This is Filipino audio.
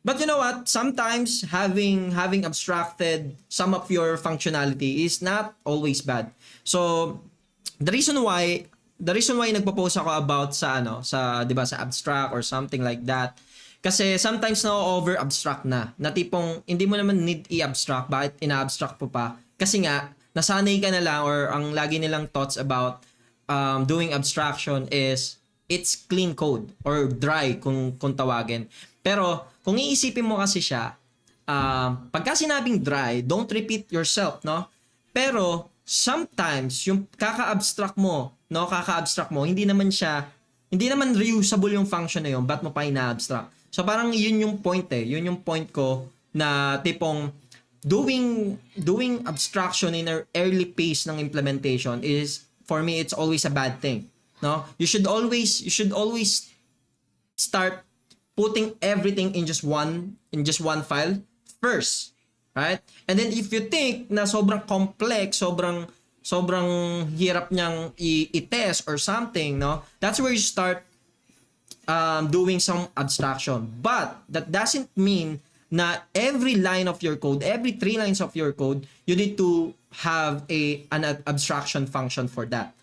But you know what? Sometimes having abstracted some of your functionality is not always bad. So the reason why nagpo-post ako about sa sa 'di ba sa abstract or something like that. Kasi sometimes na over abstract na tipong hindi mo naman need i-abstract, bakit ina-abstract po pa? Kasi nga nasanay ka na lang, or ang lagi nilang thoughts about doing abstraction is it's clean code or dry kung tawagin. Pero kung iisipin mo kasi siya, pagka sinabing dry, don't repeat yourself, no? Pero sometimes yung kaka-abstract mo, hindi naman reusable yung function na yun, ba't mo pa ina-abstract? So parang yun yung point yun yung point ko na tipong doing abstraction in an early phase ng implementation is, for me, it's always a bad thing, no? You should always start putting everything in just one file first, right? And then if you think na sobrang complex, sobrang hirap niyang i-test or something, no? That's where you start doing some abstraction. But that doesn't mean na every line of your code, every 3 lines of your code, you need to have an abstraction function for that.